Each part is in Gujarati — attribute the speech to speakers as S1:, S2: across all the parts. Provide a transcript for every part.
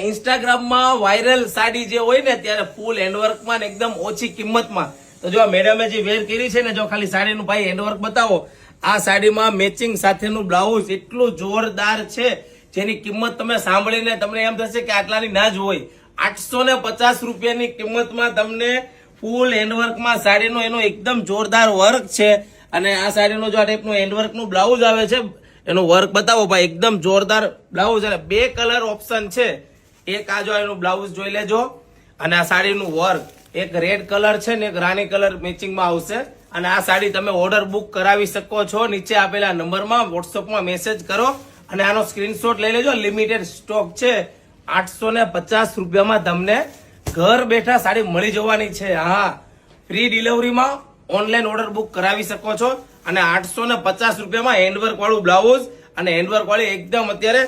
S1: ઇન્સ્ટાગ્રામમાં વાયરલ સાડી જે હોય ને ત્યારે ફૂલ હેન્ડવર્કમાં એકદમ ઓછી કિંમતમાં. તો જો મેડમે જે વેર કરી છે ને, જો ખાલી સાડીનું ભાઈ હેન્ડવર્ક બતાવો. આ સાડીમાં મેચિંગ સાથેનું બ્લાઉઝ એટલું જોરદાર છે જેની કિંમત તમે સાંભળીને તમને એમ થશે કે આટલાની ના જ હોય. 850 રૂપિયાની કિંમતમાં તમને ફૂલ હેન્ડવર્કમાં સાડીનો એનો એકદમ જોરદાર વર્ક છે. અને આ સાડીનો જો આ ટાઈપનું હેન્ડવર્કનું બ્લાઉઝ આવે છે એનું વર્ક બતાવો ભાઈ, એકદમ જોરદાર બ્લાઉઝ. અને 2 કલર ઓપ્શન છે. એક આ જો એનું બ્લાઉઝ જોઈ લેજો, અને આ સાડીનું વર્ક એક રેડ કલર છે ને એક રાણી કલર મેચિંગમાં આવશે. અને આ સાડી તમે ઓર્ડર બુક કરાવી શકો છો. નીચે આપેલા નંબરમાં વોટ્સઅપમાં મેસેજ કરો અને આનો સ્ક્રીનશોટ લઈ લેજો. લિમિટેડ સ્ટોક છે. 850 રૂપિયામાં તમને ઘર બેઠા સાડી મળી જવાની છે. હા, ફ્રી ડિલિવરીમાં ઓનલાઈન ઓર્ડર બુક કરાવી શકો છો. અને 850 રૂપિયામાં હેન્ડવર્ક વાળું બ્લાઉઝ અને હેન્ડવર્ક વાળી એકદમ અત્યારે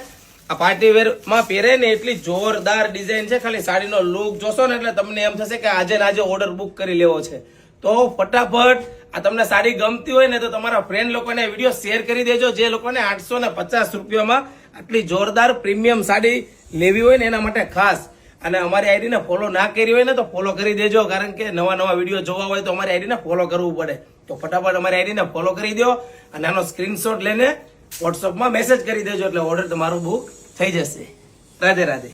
S1: આ પાર્ટી વેર માં પહેરે ને એટલી જોરદાર ડિઝાઇન છે. ખાલી સાડીનો લુક જોશો ને એટલે તમને એમ થશે કે આજે ને આજે ઓર્ડર બુક કરી લેવો છે. તો ફટાફટ આ તમને સાડી ગમતી હોય ને તો તમારા ફ્રેન્ડ લોકોને વિડીયો શેર કરી દેજો. જે લોકોને 850 રૂપિયામાં આટલી જોરદાર પ્રીમિયમ સાડી લેવી હોય ને એના માટે ખાસ. અને અમારી આઈડીને ફોલો ના કરી હોય ને તો ફોલો કરી દેજો, કારણ કે નવા નવા વિડીયો જોવા હોય તો અમારી આઈડીને ફોલો કરવું પડે. તો ફટાફટ અમારી આઈડીને ફોલો કરી દો અને આનો સ્ક્રીનશોટ લઈને વોટ્સઅપમાં મેસેજ કરી દેજો એટલે ઓર્ડર તમારું બુક થઈ જશે. રાધે રાધે.